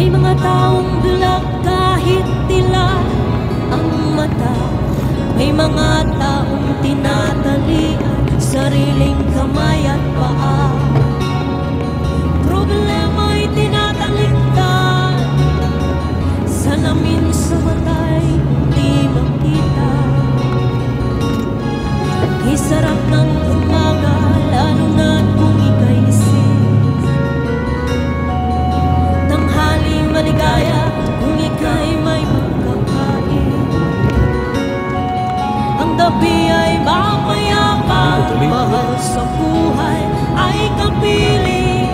May mga taong bulag kahit tila ang mata. May mga taong tinatalian sariling kamay at paa. Problema'y tinatalikdan, salamin sa mata'y di makita. Isarap ng umaga, lalo na kung ika'y gising. Tanghaling maligaya kung ika'y may magkakain. Ang gabi ay mapayapa, mahal sa buhay ay kapiling.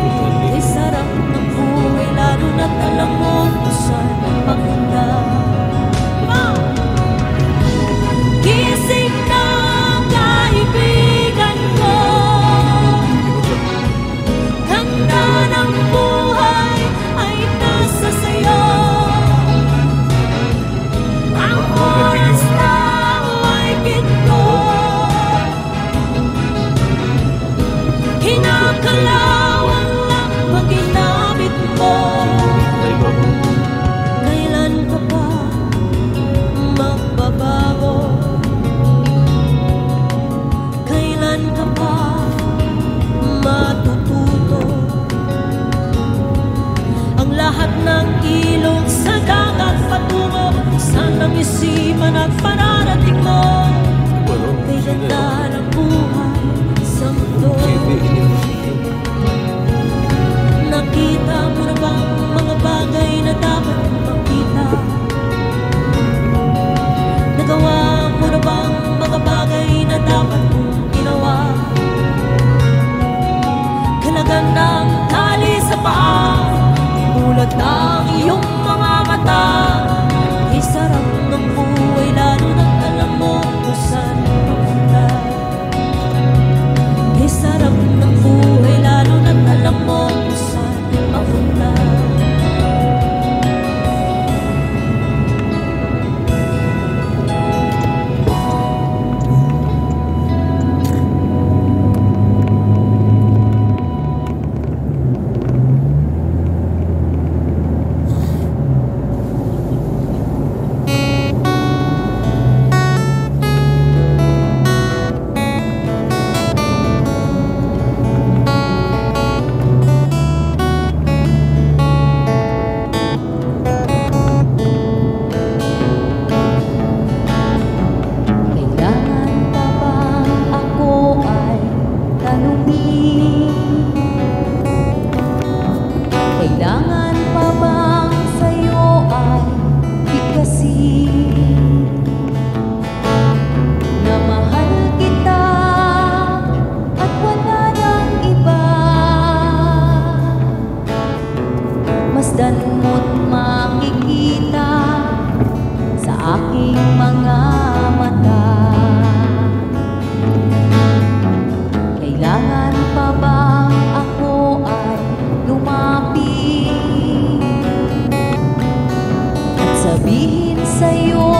Isarap ng buhay, lalo na't alam mo kung saan papunta. Gising na kaibigan ko, ganda ng buhay ay nasa sayo. Ang oras na ay ginto, kinakalawang lang pag ginamit mo. Kailan ka pa magbabago? Kailan ka pa matututo? Ang lahat ng ilog sa dagat patungo sa isipan at pararating mo. Kay ganda ng buhay sa mundo. Nakita mo na bang mga bagay na dapat makita? Nagawa mo na bang mga bagay na dapat mong ginawa? Kalagan ng tali sa paa, imulat ng iyong mga mata. Isarap ng buhay, lalo na't alam mo kung saan papunta. Isarap ng buhay, lalo na't alam mo kung saan papunta. Kailangan pa bang sa'yo ay bigkasin na mahal kita at wala nang iba? Masdan mo't makikita sa aking mga mata. Kailangan pa bang ako ay lumapit at sabihin sa'yo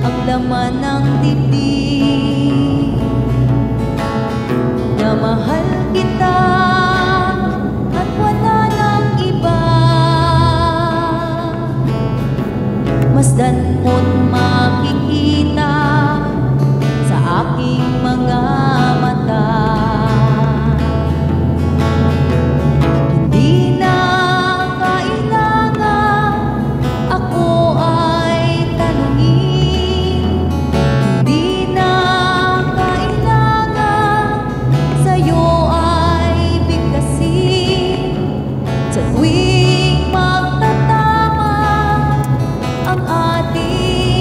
ang laman ng dibdib na mahal kita at wala nang iba? Masdan mo't makikita sa aking mga mata. Hindi na kailangan ako ay tanungin. Hindi na kailangan sa'yo ay bigkasin. Sa tuwing magtatama ang ating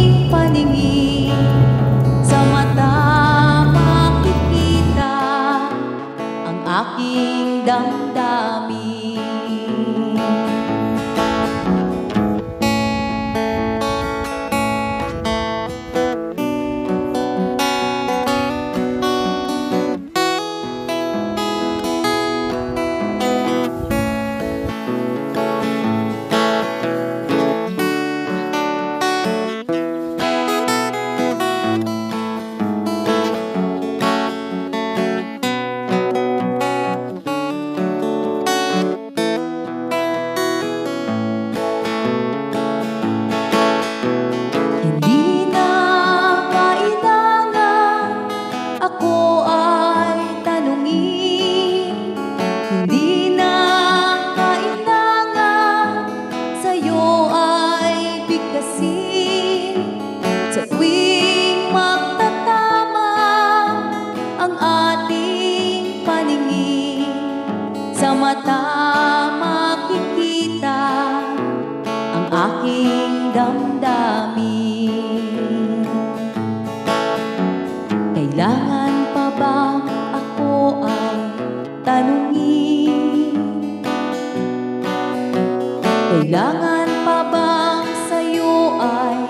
aking damdamin. Kailangan pa bang ako ay tanungin? Kailangan pa bang sa'yo ay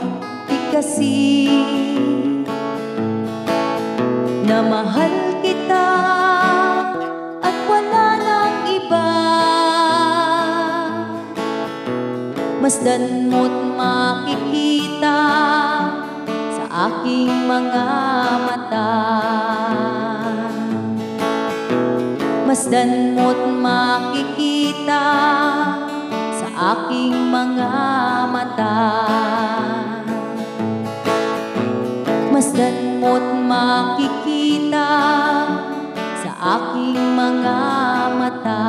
bigkasin na mahal kita at wala nang iba? Masdan mo't makikita sa aking mga mata. Masdan mo't makikita sa aking mga mata. Masdan mo't makikita sa aking mga mata.